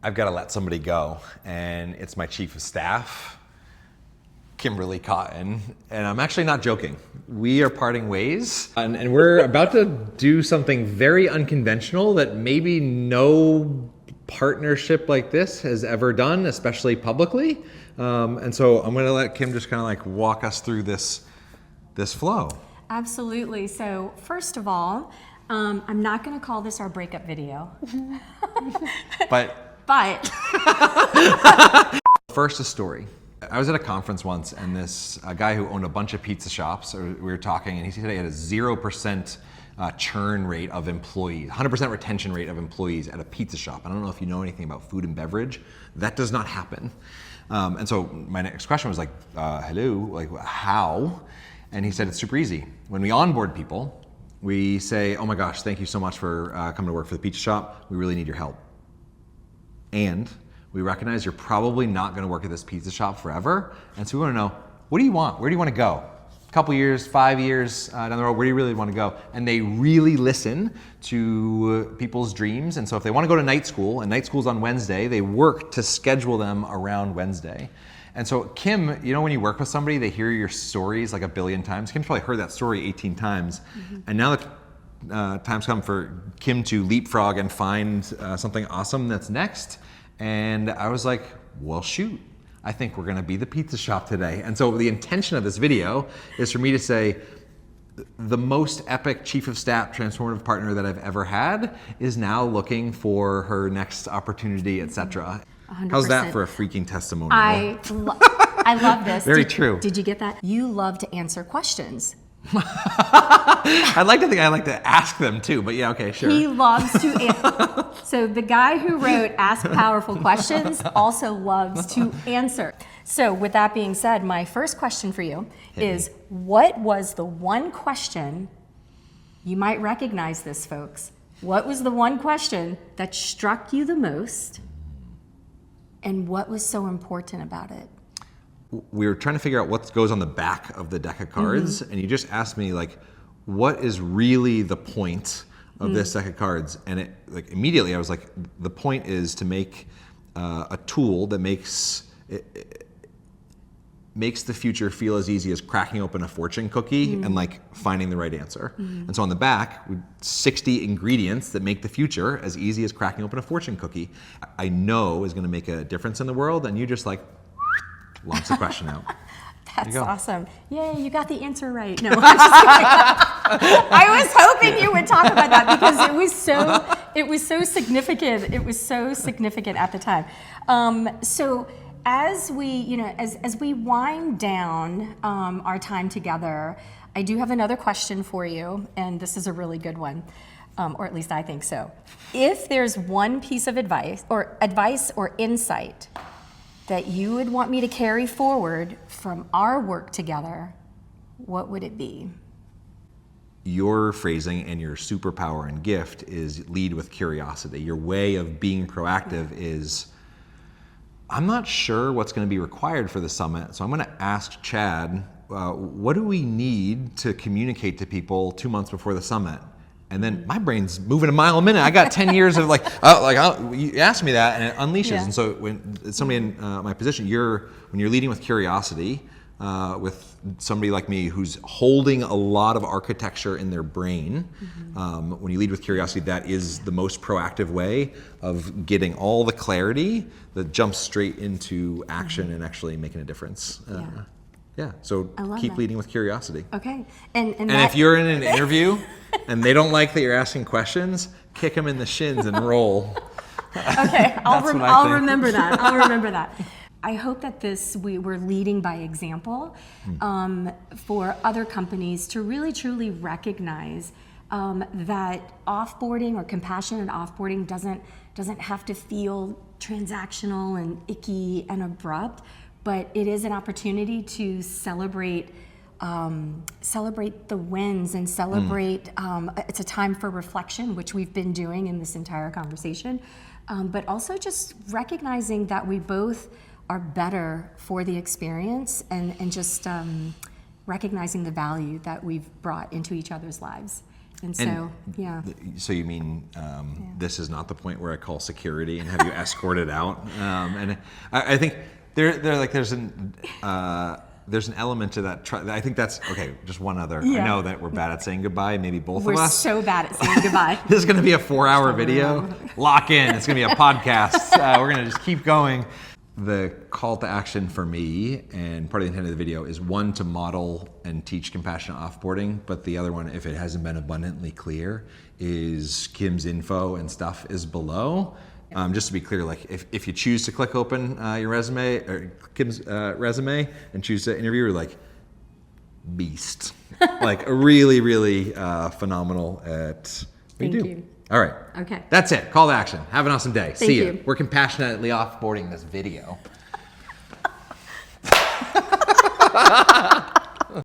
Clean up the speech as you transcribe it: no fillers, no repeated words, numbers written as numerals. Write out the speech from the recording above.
I've got to let somebody go, and it's my chief of staff, Kimberly Cotton, and I'm actually not joking. We are parting ways, and we're about to do something very unconventional that maybe no partnership like this has ever done, especially publicly. And so I'm going to let Kim just kind of like walk us through this flow. Absolutely. So first of all, I'm not going to call this our breakup video. But first, a story. I was at a conference once, and this guy who owned a bunch of pizza shops, we were talking, and he said he had a 0% churn rate of employees, 100% retention rate of employees at a pizza shop. I don't know if you know anything about food and beverage. That does not happen. And so my next question was like, hello, like how? And he said it's super easy. When we onboard people, we say, oh my gosh, thank you so much for coming to work for the pizza shop. We really need your help. And we recognize you're probably not going to work at this pizza shop forever. And so we want to know, what do you want? Where do you want to go? A couple years, 5 years down the road, where do you really want to go? And they really listen to people's dreams. And so if they want to go to night school, and night school's on Wednesday, they work to schedule them around Wednesday. And so Kim, you know when you work with somebody, they hear your stories like a billion times. Kim's probably heard that story 18 times. Mm-hmm. And now that time's come for Kim to leapfrog and find something awesome that's next. And I was like, well, shoot, I think we're gonna be the pizza shop today. And so the intention of this video is for me to say, the most epic chief of staff transformative partner that I've ever had is now looking for her next opportunity, etc. 100%. How's that for a freaking testimonial? I love this. Very true. Did you get that? You love to answer questions. I'd like to think I like to ask them too, but yeah, okay, sure. He loves to answer. So the guy who wrote Ask Powerful Questions also loves to answer. So with that being said, my first question for you is, what was the one question, you might recognize this, folks, what was the one question that struck you the most, and what was so important about it? We were trying to figure out what goes on the back of the deck of cards, and you just asked me like, what is really the point of this deck of cards? And it like immediately I was like, the point is to make a tool that makes the future feel as easy as cracking open a fortune cookie and like finding the right answer. And so on the back, 60 ingredients that make the future as easy as cracking open a fortune cookie. I know is going to make a difference in the world, and you just like launch the question out. That's awesome. Yay, you got the answer right. No, I'm just kidding. I was hoping you would talk about that because it was so significant. It was so significant at the time. So as we wind down our time together, I do have another question for you, and this is a really good one, or at least I think so. If there's one piece of advice or insight that you would want me to carry forward from our work together, what would it be? Your phrasing and your superpower and gift is lead with curiosity. Your way of being proactive is, I'm not sure what's going to be required for the summit, so I'm going to ask Chad, what do we need to communicate to people 2 months before the summit? And then my brain's moving a mile a minute. I got 10 years of you asked me that, and it unleashes. Yeah. And so when somebody in my position, when you're leading with curiosity, with somebody like me who's holding a lot of architecture in their brain, when you lead with curiosity, that is the most proactive way of getting all the clarity that jumps straight into action and actually making a difference. Yeah, so keep leading with curiosity. Okay. And if you're in an interview and they don't like that you're asking questions, kick them in the shins and roll. Okay, I'll remember that. I'll remember that. I hope that we're leading by example for other companies to really truly recognize that offboarding or compassionate offboarding doesn't have to feel transactional and icky and abrupt, but it is an opportunity to celebrate the wins and celebrate. It's a time for reflection, which we've been doing in this entire conversation, but also just recognizing that we both are better for the experience and just recognizing the value that we've brought into each other's lives. And so, yeah. So you mean this is not the point where I call security and have you escorted out? And I think there's an element to that. I think that's okay. Just one other. Yeah. I know that we're bad at saying goodbye. Maybe both We're of us. so bad at saying goodbye. This is going to be a 4-hour video. Lock in. It's going to be a podcast. We're going to just keep going. The call to action for me, and part of the intent of the video, is one, to model and teach compassionate offboarding, but the other one, if it hasn't been abundantly clear, is Kim's info and stuff is below. Just to be clear, like if you choose to click open your resume, or Kim's resume, and choose to interview her, like, beast. Like really, really phenomenal at what you do. Thank you. All right. Okay. That's it. Call to action. Have an awesome day. See you. you. We're compassionately offboarding this video.